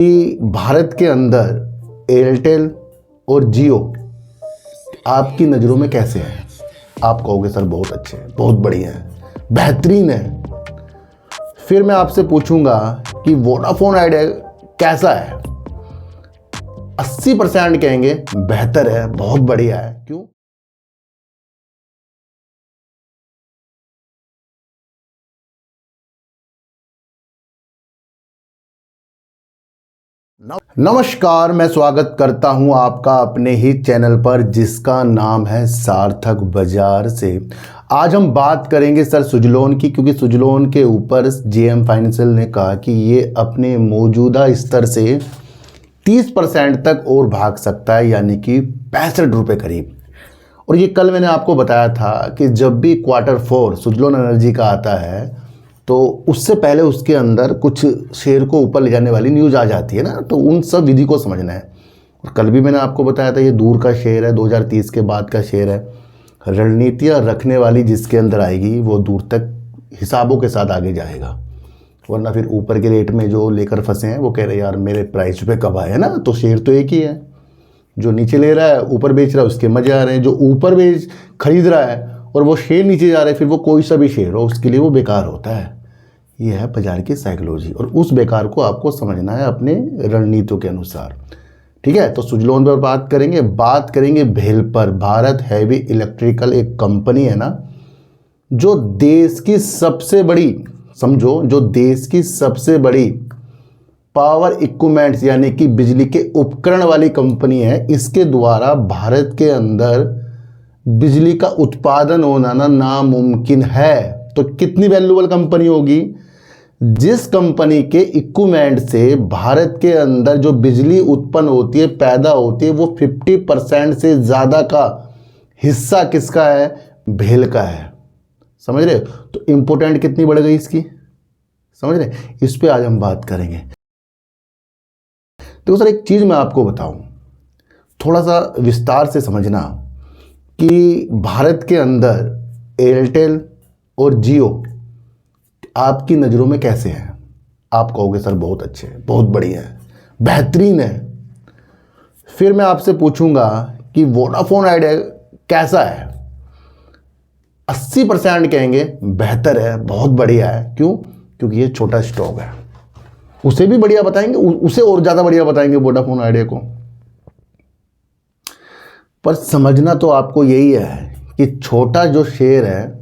कि भारत के अंदर एयरटेल और जियो आपकी नज़रों में कैसे हैं? आप कहोगे सर बहुत अच्छे हैं, बहुत बढ़िया हैं, बेहतरीन है। फिर मैं आपसे पूछूंगा कि वोडाफोन आइडिया कैसा है? 80% कहेंगे बेहतर है, बहुत बढ़िया है। क्यों? नमस्कार, मैं स्वागत करता हूं आपका अपने ही चैनल पर जिसका नाम है सार्थक बाजार से। आज हम बात करेंगे सर सुजलोन की, क्योंकि सुजलोन के ऊपर जेएम फाइनेंशियल ने कहा कि ये अपने मौजूदा स्तर से 30% तक और भाग सकता है, यानी कि 65 रुपये करीब। और ये कल मैंने आपको बताया था कि जब भी Q4 सुजलोन एनर्जी का आता है तो उससे पहले उसके अंदर कुछ शेयर को ऊपर ले जाने वाली न्यूज़ आ जाती है ना, तो उन सब विधि को समझना है। और कल भी मैंने आपको बताया था ये दूर का शेयर है, 2030 के बाद का शेयर है। रणनीतियाँ रखने वाली जिसके अंदर आएगी वो दूर तक हिसाबों के साथ आगे जाएगा, वरना फिर ऊपर के रेट में जो लेकर फंसे हैं वो कह रहे यार मेरे प्राइस पे कब आए ना। तो शेयर तो एक ही है, जो नीचे ले रहा है ऊपर बेच रहा है उसके मजे आ रहे हैं, जो ऊपर खरीद रहा है और वो शेयर नीचे जा रहा है, फिर वो कोई सा भी शेयर हो उसके लिए वो बेकार होता है। ये है बाजार की साइकोलॉजी, और उस बेकार को आपको समझना है अपने रणनीतियों के अनुसार। ठीक है, तो सुजलोन पर बात करेंगे भेल पर। भारत हैवी इलेक्ट्रिकल एक कंपनी है ना, जो देश की सबसे बड़ी, समझो, जो देश की सबसे बड़ी पावर इक्विपमेंट्स यानी कि बिजली के उपकरण वाली कंपनी है। इसके द्वारा भारत के अंदर बिजली का उत्पादन होना ना नामुमकिन है। तो कितनी वैल्यूएबल कंपनी होगी? जिस कंपनी के इक्विपमेंट से भारत के अंदर जो बिजली उत्पन्न होती है, पैदा होती है, वो 50% से ज़्यादा का हिस्सा किसका है? भेल का है। समझ रहे हो? तो इम्पोर्टेंट कितनी बढ़ गई इसकी, समझ रहे? इस पे आज हम बात करेंगे। तो सर एक चीज़ मैं आपको बताऊं, थोड़ा सा विस्तार से समझना कि भारत के अंदर एयरटेल और जियो आपकी नज़रों में कैसे हैं? आप कहोगे सर बहुत अच्छे हैं, बहुत बढ़िया है, बेहतरीन है। फिर मैं आपसे पूछूंगा कि वोडाफोन आइडिया कैसा है? 80% कहेंगे बेहतर है, बहुत बढ़िया है। क्यों? क्योंकि ये छोटा स्टॉक है। उसे भी बढ़िया बताएंगे, उसे और ज़्यादा बढ़िया बताएंगे वोडाफोन आइडिया को। पर समझना तो आपको यही है कि छोटा जो शेयर है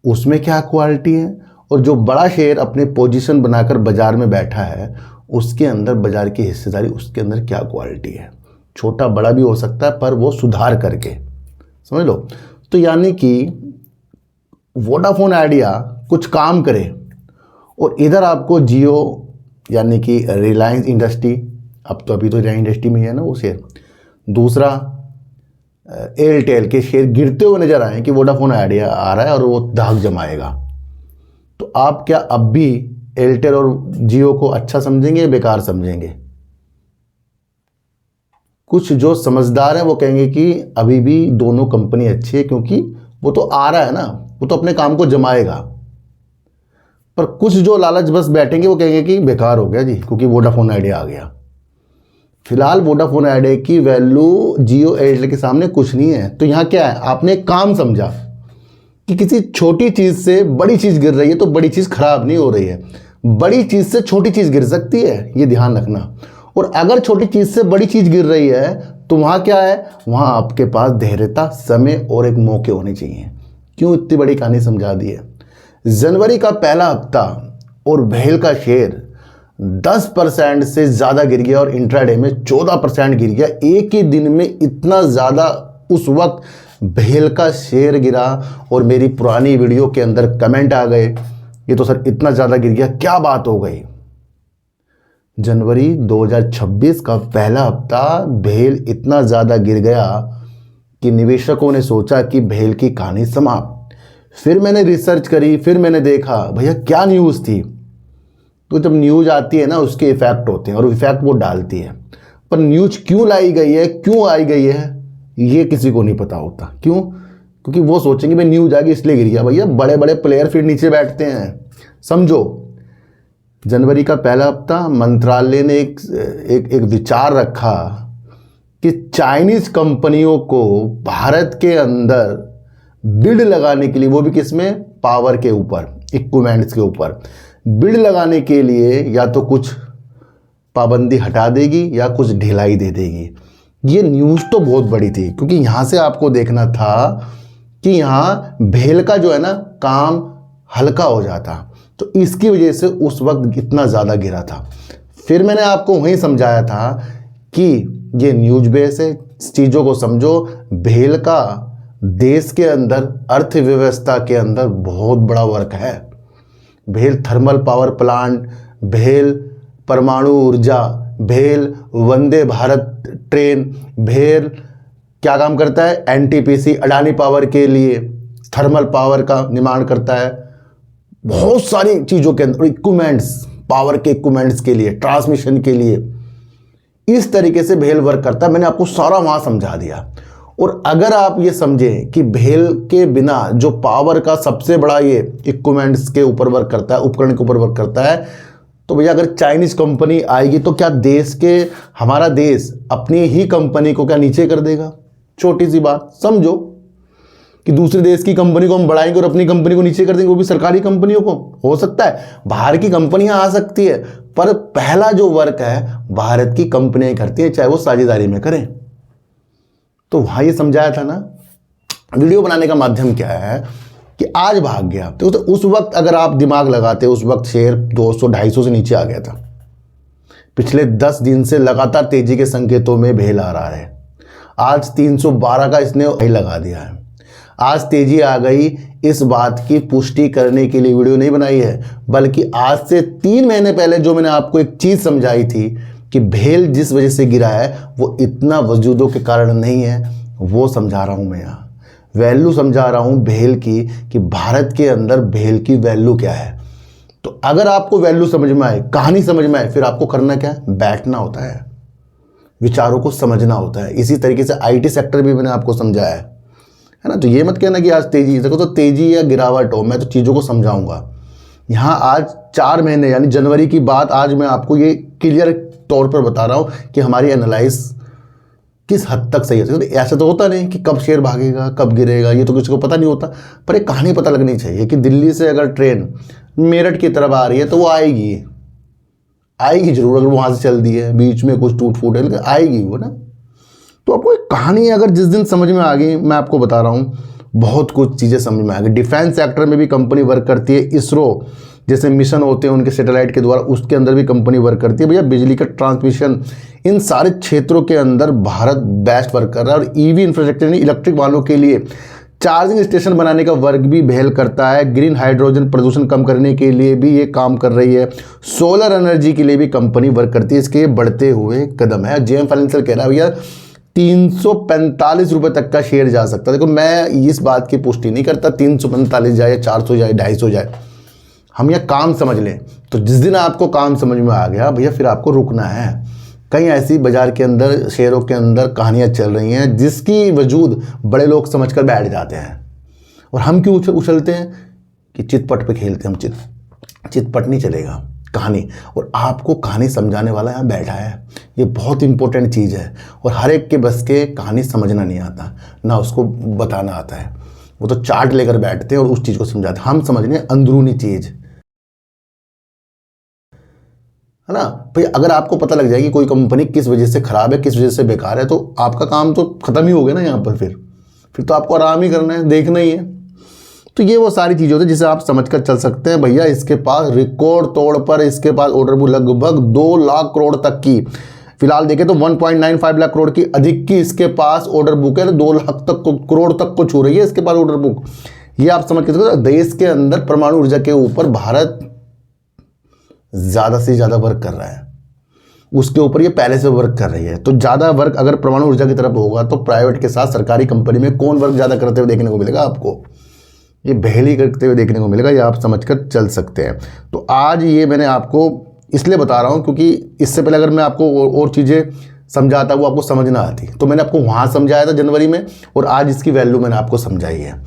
उसमें क्या क्वालिटी है, और जो बड़ा शेयर अपने पोजीशन बनाकर बाजार में बैठा है उसके अंदर बाजार की हिस्सेदारी, उसके अंदर क्या क्वालिटी है। छोटा बड़ा भी हो सकता है पर वो सुधार करके, समझ लो। तो यानी कि वोडाफोन आइडिया कुछ काम करे और इधर आपको जियो यानी कि रिलायंस इंडस्ट्री, अब तो अभी तो रिलायंस इंडस्ट्री में ही है ना वो शेयर, दूसरा एयरटेल के शेयर गिरते हुए नजर आए कि वोडाफोन आइडिया आ रहा है और वो धाक जमाएगा। तो आप क्या अब भी एयरटेल और जियो को अच्छा समझेंगे या बेकार समझेंगे? कुछ जो समझदार हैं वो कहेंगे कि अभी भी दोनों कंपनी अच्छी है, क्योंकि वो तो आ रहा है ना, वो तो अपने काम को जमाएगा। पर कुछ जो लालच बस बैठेंगे वो कहेंगे कि बेकार हो गया जी, क्योंकि वोडाफोन आइडिया आ गया। फिलहाल वोडाफोन आइडिया की वैल्यू जियो एयरटेल के सामने कुछ नहीं है। तो यहाँ क्या है, आपने एक काम समझा कि किसी छोटी चीज़ से बड़ी चीज़ गिर रही है तो बड़ी चीज़ खराब नहीं हो रही है, बड़ी चीज़ से छोटी चीज़ गिर सकती है, ये ध्यान रखना। और अगर छोटी चीज़ से बड़ी चीज़ गिर रही है तो वहाँ क्या है, वहाँ आपके पास धैर्यता, समय और एक मौके होने चाहिए। क्यों इतनी बड़ी कहानी समझा दी है? जनवरी का पहला हफ्ता और भेल का शेयर 10% से ज़्यादा गिर गया और इंट्राडे में 14% गिर गया। एक ही दिन में इतना ज़्यादा उस वक्त भेल का शेयर गिरा, और मेरी पुरानी वीडियो के अंदर कमेंट आ गए, ये तो सर इतना ज़्यादा गिर गया, क्या बात हो गई? जनवरी 2026 का पहला हफ्ता भेल इतना ज़्यादा गिर गया कि निवेशकों ने सोचा कि भेल की कहानी समाप्त। फिर मैंने रिसर्च करी, फिर मैंने देखा भैया क्या न्यूज़ थी। तो जब न्यूज़ आती है ना उसके इफेक्ट होते हैं और इफेक्ट वो डालती है, पर न्यूज़ क्यों लाई गई है, क्यों आई गई है, ये किसी को नहीं पता होता। क्यों? क्योंकि वो सोचेंगे भाई न्यूज़ आ गई इसलिए गिर गया। भैया बड़े बड़े प्लेयर फिर नीचे बैठते हैं, समझो। जनवरी का पहला हफ्ता मंत्रालय ने एक विचार रखा कि चाइनीज़ कंपनियों को भारत के अंदर बिड लगाने के लिए, वो भी किसमें, पावर के ऊपर, इक्विपमेंट्स के ऊपर बिड लगाने के लिए या तो कुछ पाबंदी हटा देगी या कुछ ढिलाई दे देगी। ये न्यूज़ तो बहुत बड़ी थी, क्योंकि यहाँ से आपको देखना था कि यहाँ भेल का जो है ना काम हल्का हो जाता, तो इसकी वजह से उस वक्त इतना ज़्यादा गिरा था। फिर मैंने आपको वहीं समझाया था कि ये न्यूज बेस है, चीज़ों को समझो। भेल का देश के अंदर अर्थव्यवस्था के अंदर बहुत बड़ा वर्क है। भेल थर्मल पावर प्लांट, भेल परमाणु ऊर्जा, भेल वंदे भारत ट्रेन, भेल क्या काम करता है, एनटीपीसी अडानी पावर के लिए थर्मल पावर का निर्माण करता है। बहुत सारी चीज़ों के अंदर इक्विपमेंट्स, पावर के इक्विपमेंट्स के लिए, ट्रांसमिशन के लिए, इस तरीके से भेल वर्क करता है। मैंने आपको सारा वहाँ समझा दिया। और अगर आप ये समझें कि भेल के बिना जो पावर का सबसे बड़ा ये इक्विपमेंट्स के ऊपर वर्क करता है, उपकरण के ऊपर वर्क करता है, तो भैया अगर चाइनीज़ कंपनी आएगी तो क्या हमारा देश अपनी ही कंपनी को क्या नीचे कर देगा? छोटी सी बात समझो कि दूसरे देश की कंपनी को हम बढ़ाएंगे और अपनी कंपनी को नीचे कर देंगे, वो भी सरकारी कंपनियों को। हो सकता है बाहर की कंपनियां आ सकती है, पर पहला जो वर्क है भारत की कंपनियां करती हैं, चाहे वो साझेदारी में करें। तो वहां ये समझाया था ना। वीडियो बनाने का माध्यम क्या है कि आज भाग गया तो उस वक्त अगर आप दिमाग लगाते, उस वक्त शेयर 200-250 से नीचे आ गया था। पिछले 10 दिन से लगातार तेजी के संकेतों में भेल आ रहा है। आज 312 का इसने हाई लगा दिया है। आज तेजी आ गई, इस बात की पुष्टि करने के लिए वीडियो नहीं बनाई है, बल्कि आज से 3 महीने पहले जो मैंने आपको एक चीज़ समझाई थी कि भेल जिस वजह से गिरा है वो इतना वजूदों के कारण नहीं है, वो समझा रहा हूँ मैं यहाँ। वैल्यू समझा रहा हूँ भेल की, कि भारत के अंदर भेल की वैल्यू क्या है। तो अगर आपको वैल्यू समझ में आए, कहानी समझ में आए, फिर आपको करना क्या है, बैठना होता है, विचारों को समझना होता है। इसी तरीके से आईटी सेक्टर भी मैंने आपको समझाया है ना। तो ये मत कहना कि आज तेजी, देखो तो तेजी या गिरावट हो, मैं तो चीज़ों को समझाऊंगा। यहाँ आज 4 महीने यानी जनवरी की बात आज मैं आपको ये क्लियर तौर पर बता रहा हूँ कि हमारी एनालाइज किस हद तक सही है। तो ऐसा तो होता नहीं कि कब शेयर भागेगा कब गिरेगा, ये तो किसी को पता नहीं होता, पर एक कहानी पता लगनी चाहिए कि दिल्ली से अगर ट्रेन मेरठ की तरफ आ रही है तो वो आएगी जरूर। अगर वहाँ से चल दी है, बीच में कुछ टूट फूट है, लेकिन आएगी वो ना। तो आपको एक कहानी अगर जिस दिन समझ में आ गई, मैं आपको बता रहा हूँ बहुत कुछ चीज़ें समझ में आ गई। डिफेंस सेक्टर में भी कंपनी वर्क करती है। इसरो जैसे मिशन होते हैं उनके सैटेलाइट के द्वारा, उसके अंदर भी कंपनी वर्क करती है। भैया बिजली का ट्रांसमिशन, इन सारे क्षेत्रों के अंदर भारत बेस्ट वर्क कर रहा है। और ईवी इंफ्रास्ट्रक्चर यानी इलेक्ट्रिक वाहनों के लिए चार्जिंग स्टेशन बनाने का वर्क भी भेल करता है। ग्रीन हाइड्रोजन प्रदूषण कम करने के लिए भी ये काम कर रही है। सोलर एनर्जी के लिए भी कंपनी वर्क करती है। इसके बढ़ते हुए कदम है। जेएम फाइनेंशियल कह रहा है भैया 345 रुपये तक का शेयर जा सकता है। देखो मैं इस बात की पुष्टि नहीं करता 345 जाए, 400 जाए, 250 जाए, हम यह काम समझ लें। तो जिस दिन आपको काम समझ में आ गया भैया, फिर आपको रुकना है। कई ऐसी बाजार के अंदर, शेयरों के अंदर कहानियाँ चल रही हैं जिसकी वजूद बड़े लोग समझकर बैठ जाते हैं। और हम क्यों उछलते हैं कि चितपट पे खेलते हैं। हम चितपट नहीं चलेगा कहानी। और आपको कहानी समझाने वाला यहाँ बैठा है। ये बहुत इंपॉर्टेंट चीज़ है। और हर एक के बस के कहानी समझना नहीं आता, ना उसको बताना आता है। वो तो चार्ट लेकर बैठते हैं और उस चीज़ को समझाते हैं। हम समझने अंदरूनी चीज़, है ना भाई। अगर आपको पता लग जाएगी कोई कंपनी किस वजह से खराब है, किस वजह से बेकार है, तो आपका काम तो खत्म ही हो गया ना यहाँ पर। फिर तो आपको आराम ही करना है, देखना ही है। तो ये वो सारी चीज़ें होती है जिसे आप समझकर चल सकते हैं। भैया इसके पास रिकॉर्ड तौर पर इसके पास ऑर्डर बुक लगभग 2 लाख करोड़ तक की, फिलहाल देखें तो 1.95 लाख करोड़ की अधिक की इसके पास ऑर्डर बुक है। तो 2 लाख तक करोड़ तक को छू रही है इसके पास ऑर्डर बुक। ये आप समझ के देश के अंदर परमाणु ऊर्जा के ऊपर भारत ज़्यादा से ज़्यादा वर्क कर रहा है। उसके ऊपर ये पहले से वर्क कर रही है। तो ज़्यादा वर्क अगर परमाणु ऊर्जा की तरफ होगा तो प्राइवेट के साथ सरकारी कंपनी में कौन वर्क ज़्यादा करते हुए देखने को मिलेगा आपको? ये भेल ही करते हुए देखने को मिलेगा। ये आप समझकर चल सकते हैं। तो आज ये मैंने आपको इसलिए बता रहा हूँ क्योंकि इससे पहले अगर मैं आपको और चीज़ें समझाता वो आपको समझ ना आती। तो मैंने आपको वहाँ समझाया था जनवरी में, और आज इसकी वैल्यू मैंने आपको समझाई है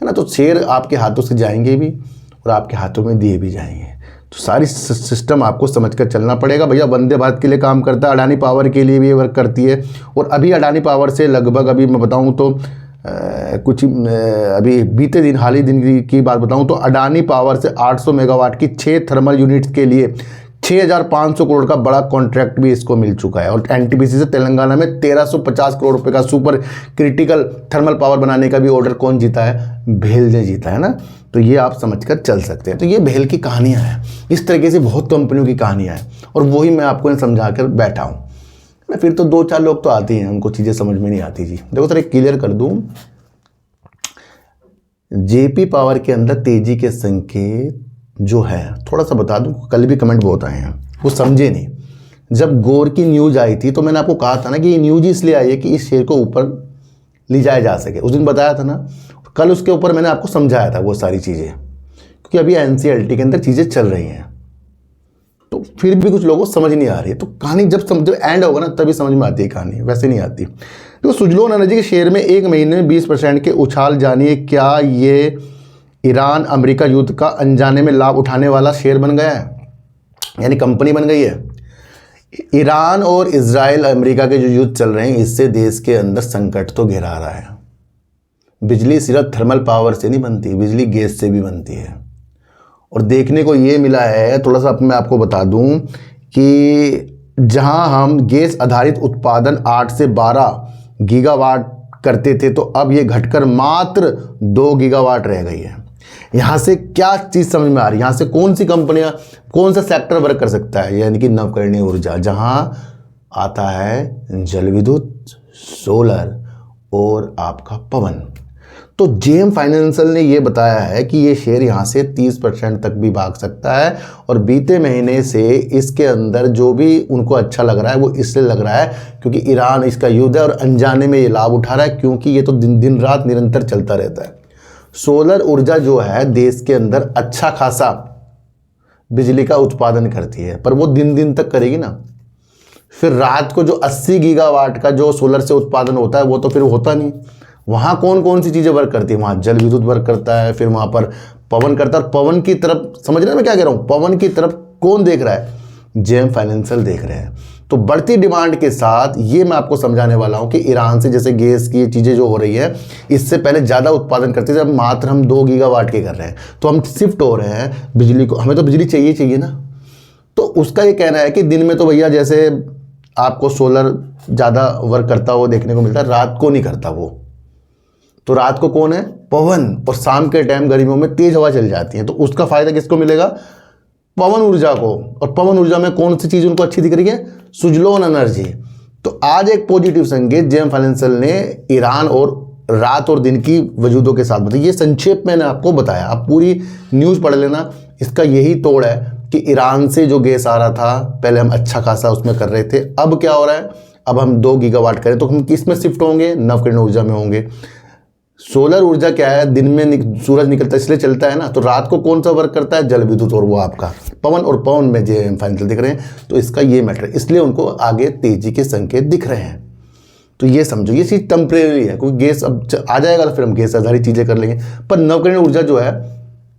ना। तो शेयर आपके हाथों से जाएंगे भी और आपके हाथों में दिए भी जाएंगे। तो सारी सिस्टम आपको समझ कर चलना पड़ेगा। भैया वंदे भारत के लिए काम करता है, अडानी पावर के लिए भी वर्क करती है। और अभी अडानी पावर से लगभग, अभी मैं बताऊं तो अभी बीते दिन, हाल ही दिन की बात बताऊं तो अडानी पावर से 800 मेगावाट की 6 थर्मल यूनिट्स के लिए 6500 करोड़ का बड़ा कॉन्ट्रैक्ट भी इसको मिल चुका है। और एनटीपीसी से तेलंगाना में 1350 करोड़ रुपए का सुपर क्रिटिकल थर्मल पावर बनाने का भी ऑर्डर कौन जीता है? भेल ने जीता है ना। तो ये आप समझकर चल सकते हैं। तो ये भेल की कहानियां हैं, इस तरीके से बहुत कंपनियों की कहानियां हैं, और वही मैं आपको समझा कर बैठा हूँ ना। फिर तो 2-4 लोग तो आते हैं, उनको चीज़ें समझ में नहीं आती जी। देखो सर, एक क्लियर कर दूँ, जेपी पावर के अंदर तेजी के संकेत जो है, थोड़ा सा बता दूं, कल भी कमेंट बहुत आए हैं, वो समझे नहीं। जब गौर की न्यूज़ आई थी तो मैंने आपको कहा था ना कि ये न्यूज़ इसलिए आई है कि इस शेयर को ऊपर ले जाया जा सके, उस दिन बताया था ना। कल उसके ऊपर मैंने आपको समझाया था वो सारी चीज़ें, क्योंकि अभी एनसीएलटी के अंदर चीज़ें चल रही हैं, तो फिर भी कुछ लोगों को समझ नहीं आ रही है। तो कहानी जब एंड होगा ना तभी समझ में आती है कहानी, वैसे नहीं आती। तो सुजलोन एनर्जी के शेयर में एक महीने में 20% के उछाल, जानिए क्या ये ईरान अमेरिका युद्ध का अनजाने में लाभ उठाने वाला शेयर बन गया है, यानी कंपनी बन गई है। ईरान और इजराइल अमेरिका के जो युद्ध चल रहे हैं, इससे देश के अंदर संकट तो घेरा रहा है। बिजली सिर्फ थर्मल पावर से नहीं बनती, बिजली गैस से भी बनती है। और देखने को ये मिला है, थोड़ा सा मैं आपको बता दूं कि जहां हम गैस आधारित उत्पादन 8 से 12 गीगावाट करते थे, तो अब ये घटकर मात्र 2 गीगावाट रह गई है। यहाँ से क्या चीज़ समझ में आ रही है? यहाँ से कौन सी कंपनियां, कौन सा सेक्टर वर्क कर सकता है? यानी कि नवकरणीय ऊर्जा, जहाँ आता है जल विद्युत, सोलर और आपका पवन। तो जेएम फाइनेंशियल ने ये बताया है कि ये शेयर यहाँ से 30% तक भी भाग सकता है। और बीते महीने से इसके अंदर जो भी उनको अच्छा लग रहा है वो इसलिए लग रहा है क्योंकि ईरान इसका युद्ध है और अनजाने में ये लाभ उठा रहा है, क्योंकि ये तो दिन दिन रात निरंतर चलता रहता है। सोलर ऊर्जा जो है देश के अंदर अच्छा खासा बिजली का उत्पादन करती है, पर वो दिन दिन तक करेगी ना। फिर रात को जो 80 गीगावाट का जो सोलर से उत्पादन होता है वो तो फिर होता नहीं। वहाँ कौन कौन सी चीज़ें वर्क करती है? वहाँ जल विद्युत वर्क करता है, फिर वहाँ पर पवन करता है। और पवन की तरफ, समझ रहे हैं मैं क्या कह रहा हूँ? पवन की तरफ कौन देख रहा है? जेएम फाइनेंशियल देख रहे हैं। तो बढ़ती डिमांड के साथ ये मैं आपको समझाने वाला हूँ कि ईरान से जैसे गैस की चीज़ें जो हो रही है, इससे पहले ज़्यादा उत्पादन करते थे, अब मात्र हम 2 गीगावाट के कर रहे हैं। तो हम शिफ्ट हो रहे हैं बिजली को, हमें तो बिजली चाहिए ना। तो उसका ये कहना है कि दिन में तो भैया जैसे आपको सोलर ज़्यादा वर्क करता हो देखने को मिलता है, रात को नहीं करता वो। तो रात को कौन है? पवन। और शाम के टाइम गर्मियों में तेज हवा चल जाती है, तो उसका फायदा किसको मिलेगा? पवन ऊर्जा को। और पवन ऊर्जा में कौन सी चीज़ उनको अच्छी दिख रही है? सुजलोन एनर्जी। तो आज एक पॉजिटिव संकेत जेएम फाइनेंशियल ने ईरान और रात और दिन की वजूदों के साथ बताया। ये संक्षेप मैंने आपको बताया, आप पूरी न्यूज़ पढ़ लेना। इसका यही तोड़ है कि ईरान से जो गैस आ रहा था पहले हम अच्छा खासा उसमें कर रहे थे, अब क्या हो रहा है? अब हम 2 गीगावाट करें तो हम किस में शिफ्ट होंगे? नवकरणीय ऊर्जा में होंगे। सोलर ऊर्जा क्या है? दिन में सूरज निकलता है इसलिए चलता है ना। तो रात को कौन सा वर्क करता है? जल विद्युत और वो आपका पवन। और पवन में जेएम फाइनेंशियल दिख रहे हैं, तो इसका ये मैटर, इसलिए उनको आगे तेजी के संकेत दिख रहे हैं। तो ये समझो, ये चीज़ टेम्परेरी है, क्योंकि गैस अब आ जाएगा तो फिर हम गैस आधारित चीज़ें कर लेंगे। पर नवकरणीय ऊर्जा जो है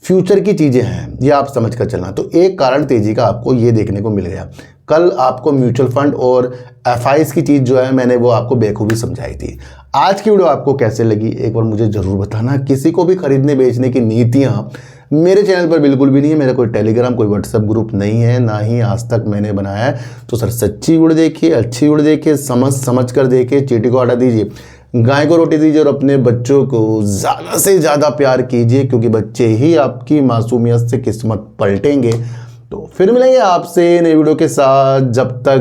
फ्यूचर की चीज़ें हैं, ये आप समझ कर चलना। तो एक कारण तेजी का आपको ये देखने को मिल गया। कल आपको म्यूचुअल फंड और एफआईज की चीज़ जो है मैंने वो आपको बेखूबी समझाई थी। आज की वीडियो आपको कैसे लगी एक बार मुझे ज़रूर बताना। किसी को भी खरीदने बेचने की नीतियाँ मेरे चैनल पर बिल्कुल भी नहीं है। मेरा कोई टेलीग्राम, कोई व्हाट्सएप ग्रुप नहीं है, ना ही आज तक मैंने बनाया है। तो सर सच्ची वीडियो देखिए, अच्छी वीडियो देखिए, समझ कर देखिए, चीटी को हटा दीजिए, गाय को रोटी दीजिए और अपने बच्चों को ज़्यादा से ज़्यादा प्यार कीजिए, क्योंकि बच्चे ही आपकी मासूमियत से किस्मत पलटेंगे। तो फिर मिलेंगे आपसे नई वीडियो के साथ, जब तक